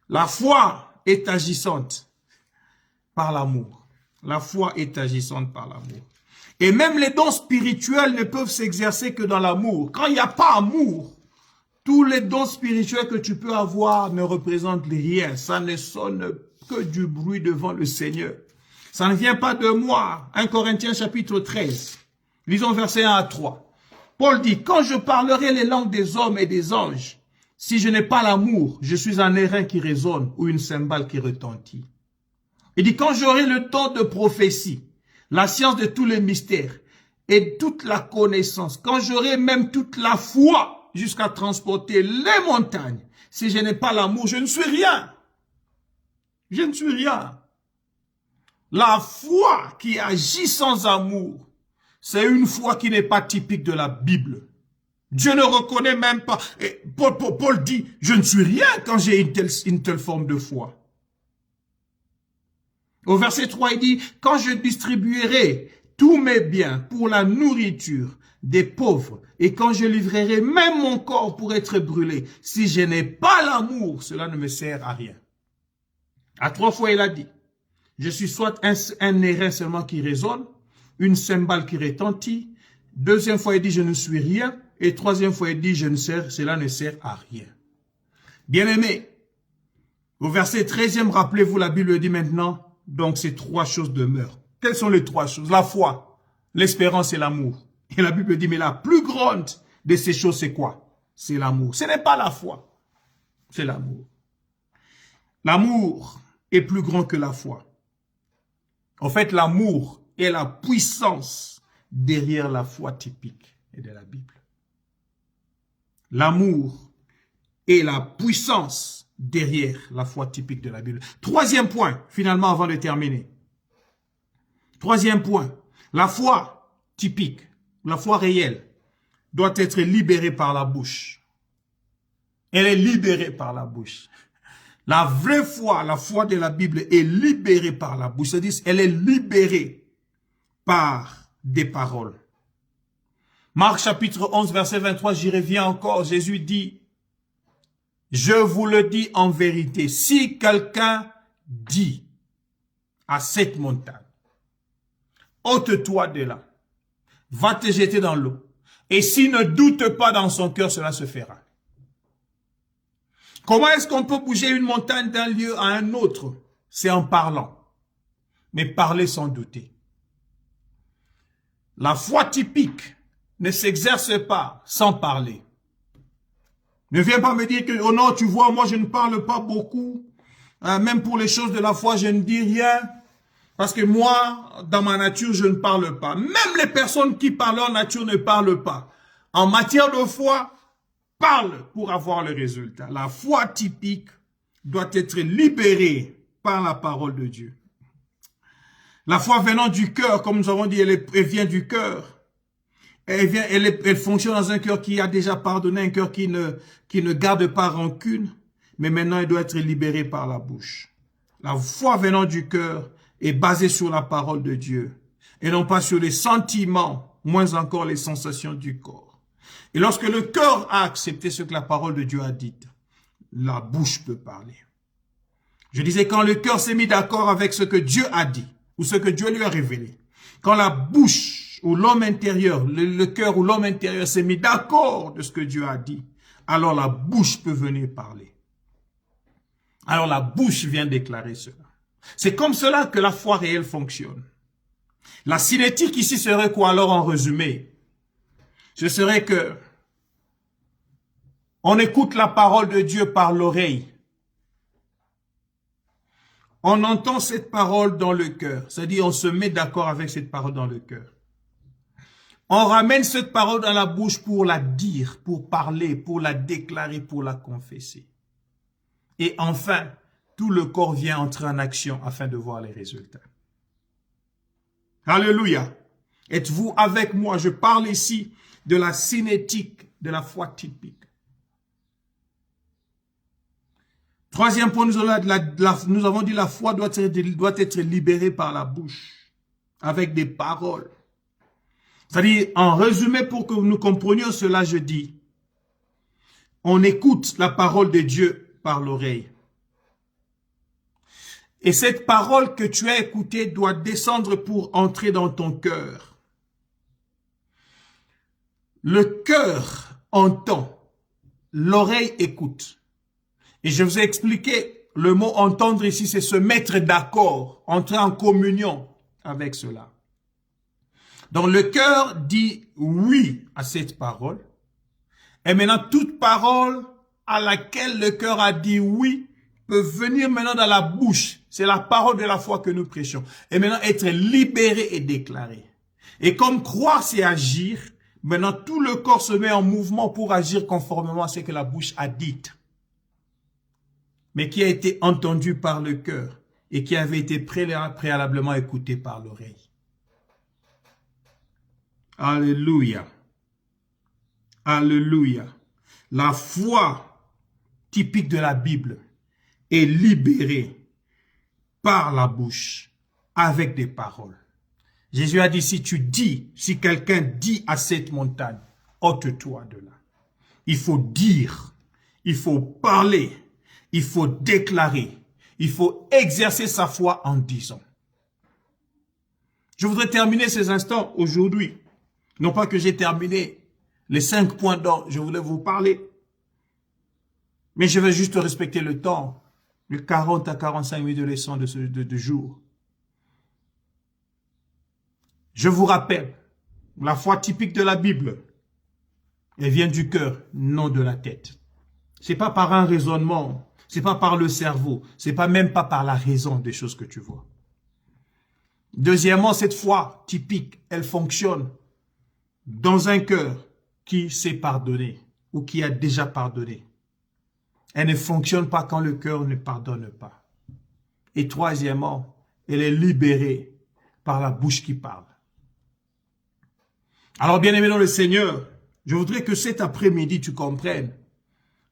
La foi est agissante par l'amour. La foi est agissante par l'amour. Et même les dons spirituels ne peuvent s'exercer que dans l'amour. Quand il n'y a pas amour, tous les dons spirituels que tu peux avoir ne représentent rien. Ça ne sonne que du bruit devant le Seigneur. Ça ne vient pas de moi. 1 Corinthiens chapitre 13. Lisons versets 1 à 3. Paul dit, quand je parlerai les langues des hommes et des anges, si je n'ai pas l'amour, je suis un airain qui résonne ou une cymbale qui retentit. Il dit, quand j'aurai le temps de prophétie, la science de tous les mystères et toute la connaissance, quand j'aurai même toute la foi jusqu'à transporter les montagnes, si je n'ai pas l'amour, je ne suis rien. Je ne suis rien. La foi qui agit sans amour, c'est une foi qui n'est pas typique de la Bible. Dieu ne reconnaît même pas. Et Paul dit, je ne suis rien quand j'ai une telle forme de foi. Au verset 3, il dit, quand je distribuerai tous mes biens pour la nourriture des pauvres et quand je livrerai même mon corps pour être brûlé, si je n'ai pas l'amour, cela ne me sert à rien. À 3 fois, il a dit, je suis soit un airain seulement qui résonne, une cymbale qui retentit. Deuxième fois, il dit, je ne suis rien. Et troisième fois, il dit, cela ne sert à rien. Bien-aimés, au verset 13e, rappelez-vous, la Bible dit maintenant, donc ces trois choses demeurent. Quelles sont les trois choses? La foi, l'espérance et l'amour. Et la Bible dit, mais la plus grande de ces choses, c'est quoi? C'est l'amour. Ce n'est pas la foi, c'est l'amour. L'amour est plus grand que la foi. En fait, l'amour est la puissance derrière la foi typique de la Bible. L'amour est la puissance derrière la foi typique de la Bible. Troisième point, finalement, avant de terminer. Troisième point, la foi typique, la foi réelle, doit être libérée par la bouche. Elle est libérée par la bouche. La vraie foi, la foi de la Bible est libérée par la bouche. C'est-à-dire, elle est libérée par des paroles. Marc chapitre 11, verset 23, j'y reviens encore. Jésus dit, je vous le dis en vérité, si quelqu'un dit à cette montagne, ôte-toi de là, va te jeter dans l'eau, et s'il ne doute pas dans son cœur, cela se fera. Comment est-ce qu'on peut bouger une montagne d'un lieu à un autre? C'est en parlant, mais parler sans douter. La foi typique ne s'exerce pas sans parler. Ne viens pas me dire que, oh non, tu vois, moi je ne parle pas beaucoup. Même pour les choses de la foi, je ne dis rien. Parce que moi, dans ma nature, je ne parle pas. Même les personnes qui parlent en nature ne parlent pas. En matière de foi, parle pour avoir le résultat. La foi typique doit être libérée par la parole de Dieu. La foi venant du cœur, comme nous avons dit, elle vient du cœur. Elle fonctionne dans un cœur qui a déjà pardonné, un cœur qui ne garde pas rancune, mais maintenant elle doit être libérée par la bouche. La foi venant du cœur est basée sur la parole de Dieu et non pas sur les sentiments, moins encore les sensations du corps. Et lorsque le cœur a accepté ce que la parole de Dieu a dit, la bouche peut parler. Je disais, quand le cœur s'est mis d'accord avec ce que Dieu a dit, ou ce que Dieu lui a révélé, quand la bouche ou l'homme intérieur, le cœur ou l'homme intérieur s'est mis d'accord de ce que Dieu a dit, alors la bouche peut venir parler. Alors la bouche vient déclarer cela. C'est comme cela que la foi réelle fonctionne. La cinétique ici serait quoi alors en résumé? Ce serait que on écoute la parole de Dieu par l'oreille. On entend cette parole dans le cœur, c'est-à-dire on se met d'accord avec cette parole dans le cœur. On ramène cette parole dans la bouche pour la dire, pour parler, pour la déclarer, pour la confesser. Et enfin, tout le corps vient entrer en action afin de voir les résultats. Alléluia. Êtes-vous avec moi? Je parle ici de la cinétique, de la foi typique. Troisième point, nous avons dit la foi doit être libérée par la bouche, avec des paroles. C'est-à-dire, en résumé, pour que nous comprenions cela, je dis, on écoute la parole de Dieu par l'oreille. Et cette parole que tu as écoutée doit descendre pour entrer dans ton cœur. Le cœur entend, l'oreille écoute. Et je vous ai expliqué, le mot entendre ici, c'est se mettre d'accord, entrer en communion avec cela. Donc le cœur dit oui à cette parole. Et maintenant, toute parole à laquelle le cœur a dit oui peut venir maintenant dans la bouche. C'est la parole de la foi que nous prêchons. Et maintenant, être libéré et déclaré. Et comme croire, c'est agir, maintenant tout le corps se met en mouvement pour agir conformément à ce que la bouche a dit, mais qui a été entendu par le cœur et qui avait été préalablement écouté par l'oreille. Alléluia. Alléluia. La foi typique de la Bible est libérée par la bouche avec des paroles. Jésus a dit, si quelqu'un dit à cette montagne, ôte-toi de là. Il faut dire, il faut parler, il faut déclarer, il faut exercer sa foi en disant. Je voudrais terminer ces instants aujourd'hui. Non pas que j'ai terminé les 5 points dont je voulais vous parler, mais je vais juste respecter le temps, les 40 à 45 minutes de leçon de jour. Je vous rappelle, la foi typique de la Bible, elle vient du cœur, non de la tête. C'est pas par un raisonnement, c'est pas par le cerveau, c'est pas même pas par la raison des choses que tu vois. Deuxièmement, cette foi typique, elle fonctionne dans un cœur qui sait pardonner ou qui a déjà pardonné. Elle ne fonctionne pas quand le cœur ne pardonne pas. Et troisièmement, elle est libérée par la bouche qui parle. Alors, bien-aimé dans le Seigneur, je voudrais que cet après-midi, tu comprennes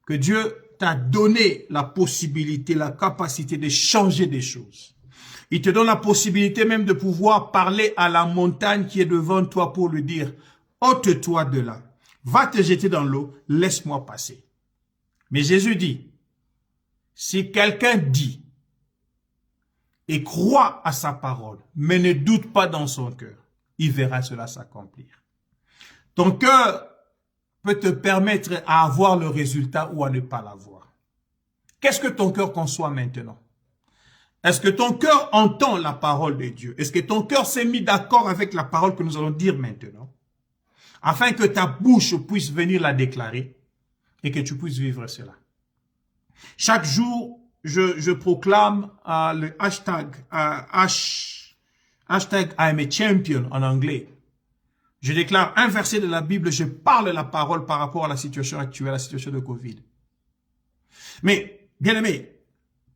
que Dieu t'a donné la possibilité, la capacité de changer des choses. Il te donne la possibilité même de pouvoir parler à la montagne qui est devant toi pour lui dire, ôte-toi de là, va te jeter dans l'eau, laisse-moi passer. Mais Jésus dit, si quelqu'un dit et croit à sa parole, mais ne doute pas dans son cœur, il verra cela s'accomplir. Ton cœur peut te permettre à avoir le résultat ou à ne pas l'avoir. Qu'est-ce que ton cœur conçoit maintenant? Est-ce que ton cœur entend la parole de Dieu? Est-ce que ton cœur s'est mis d'accord avec la parole que nous allons dire maintenant? Afin que ta bouche puisse venir la déclarer. et que tu puisses vivre cela. Chaque jour, je proclame le hashtag I'm a champion en anglais. Je déclare un verset de la Bible, je parle la parole par rapport à la situation actuelle, la situation de Covid. Mais, bien aimé,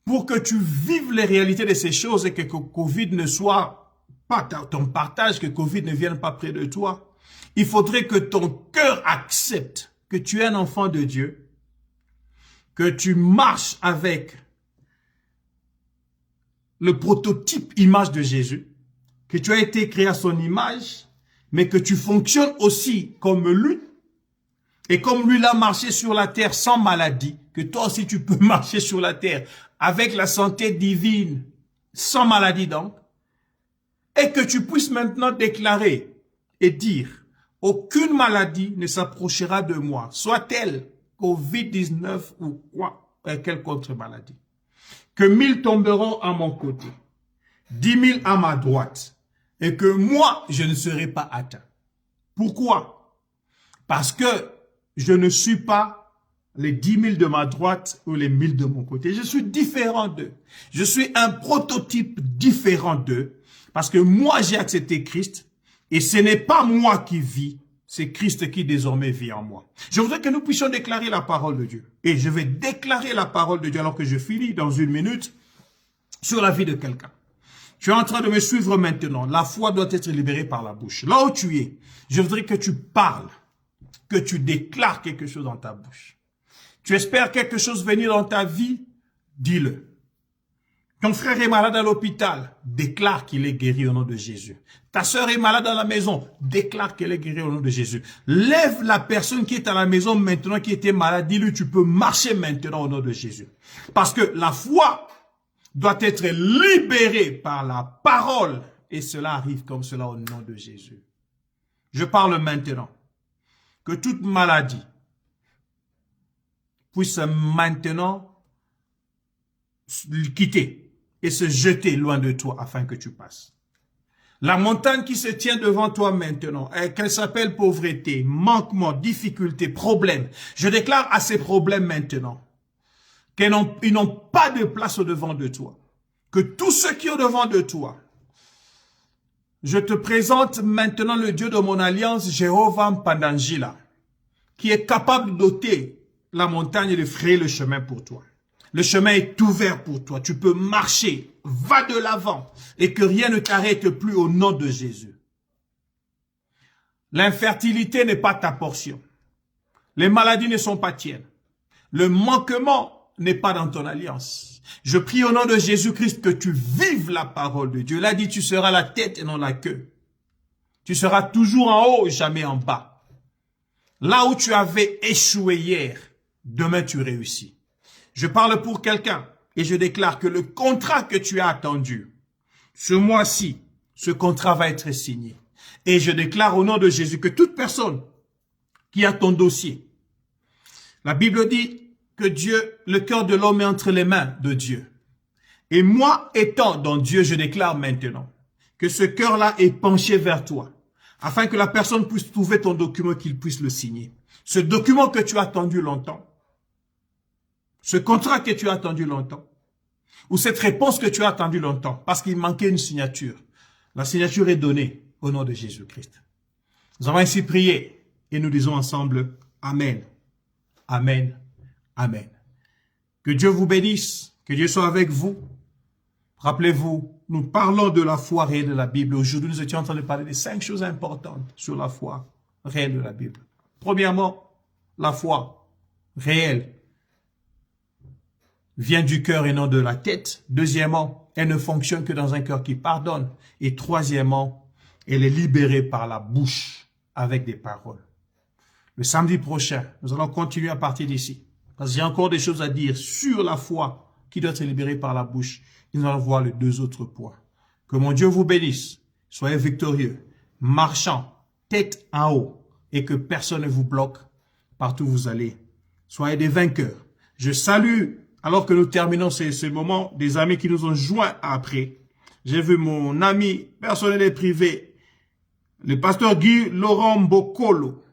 pour que tu vives les réalités de ces choses et que Covid ne soit pas ton partage, que Covid ne vienne pas près de toi, il faudrait que ton cœur accepte que tu es un enfant de Dieu, que tu marches avec le prototype image de Jésus, que tu as été créé à son image, mais que tu fonctionnes aussi comme lui, et comme lui l'a marché sur la terre sans maladie, que toi aussi tu peux marcher sur la terre avec la santé divine, sans maladie donc, et que tu puisses maintenant déclarer et dire, aucune maladie ne s'approchera de moi, soit-elle Covid-19 ou quoi, quelle autre maladie. Que 1000 tomberont à mon côté, 10 000 à ma droite, et que moi, je ne serai pas atteint. Pourquoi? Parce que je ne suis pas les 10 000 de ma droite ou les 1000 de mon côté. Je suis différent d'eux. Je suis un prototype différent d'eux, parce que moi, j'ai accepté Christ, et ce n'est pas moi qui vis, c'est Christ qui désormais vit en moi. Je voudrais que nous puissions déclarer la parole de Dieu. Et je vais déclarer la parole de Dieu alors que je finis dans une minute sur la vie de quelqu'un. Tu es en train de me suivre maintenant. La foi doit être libérée par la bouche. Là où tu es, je voudrais que tu parles, que tu déclares quelque chose dans ta bouche. Tu espères quelque chose venir dans ta vie, dis-le. Ton frère est malade à l'hôpital, déclare qu'il est guéri au nom de Jésus. Ta sœur est malade à la maison, déclare qu'elle est guérie au nom de Jésus. Lève la personne qui est à la maison maintenant, qui était malade, dis-lui, tu peux marcher maintenant au nom de Jésus. Parce que la foi doit être libérée par la parole, et cela arrive comme cela au nom de Jésus. Je parle maintenant. Que toute maladie puisse maintenant quitter et se jeter loin de toi afin que tu passes. La montagne qui se tient devant toi maintenant, qu'elle s'appelle pauvreté, manquement, difficulté, problème. Je déclare à ces problèmes maintenant qu'ils n'ont pas de place au devant de toi. Que tous ceux qui sont au devant de toi, je te présente maintenant le Dieu de mon alliance, Jéhovah Mpandangila, qui est capable d'ôter la montagne et de frayer le chemin pour toi. Le chemin est ouvert pour toi. Tu peux marcher. Va de l'avant et que rien ne t'arrête plus au nom de Jésus. L'infertilité n'est pas ta portion. Les maladies ne sont pas tiennes. Le manquement n'est pas dans ton alliance. Je prie au nom de Jésus-Christ que tu vives la parole de Dieu. Il a dit, tu seras la tête et non la queue. Tu seras toujours en haut, jamais en bas. Là où tu avais échoué hier, demain tu réussis. Je parle pour quelqu'un et je déclare que le contrat que tu as attendu, ce mois-ci, ce contrat va être signé. Et je déclare au nom de Jésus que toute personne qui a ton dossier, la Bible dit que Dieu, le cœur de l'homme est entre les mains de Dieu. Et moi, étant dans Dieu, je déclare maintenant que ce cœur-là est penché vers toi, afin que la personne puisse trouver ton document, qu'il puisse le signer. Ce document que tu as attendu longtemps, ce contrat que tu as attendu longtemps, ou cette réponse que tu as attendu longtemps, parce qu'il manquait une signature. La signature est donnée au nom de Jésus-Christ. Nous avons ainsi prié et nous disons ensemble Amen, Amen, Amen. Que Dieu vous bénisse, que Dieu soit avec vous. Rappelez-vous, nous parlons de la foi réelle de la Bible. Aujourd'hui, nous étions en train de parler de 5 choses importantes sur la foi réelle de la Bible. Premièrement, la foi réelle vient du cœur et non de la tête. Deuxièmement, elle ne fonctionne que dans un cœur qui pardonne. Et troisièmement, elle est libérée par la bouche avec des paroles. Le samedi prochain, nous allons continuer à partir d'ici. Parce qu'il y a encore des choses à dire sur la foi qui doit être libérée par la bouche. Et nous allons voir les 2 autres points. Que mon Dieu vous bénisse. Soyez victorieux, marchant, tête en haut, et que personne ne vous bloque partout où vous allez. Soyez des vainqueurs. Je salue, alors que nous terminons ce moment, des amis qui nous ont joints après. J'ai vu mon ami personnel et privé, le pasteur Guy Laurent Bokolo,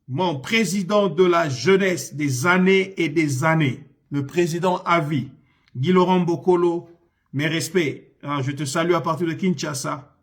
mon président de la jeunesse des années et des années, le président à vie, Guy Laurent Bokolo, mes respects. Je te salue à partir de Kinshasa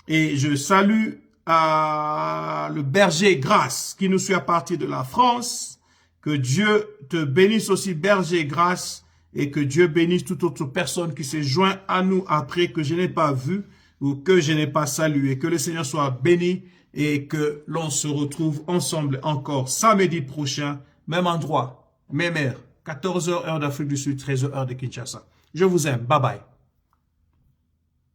et je salue le berger Grâce qui nous suit à partir de la France. Que Dieu te bénisse aussi, berger Grâce, et que Dieu bénisse toute autre personne qui s'est joint à nous après que je n'ai pas vu ou que je n'ai pas salué. Que le Seigneur soit béni et que l'on se retrouve ensemble encore samedi prochain, même endroit, même heure, 14h heure d'Afrique du Sud, 13h heure de Kinshasa. Je vous aime. Bye bye.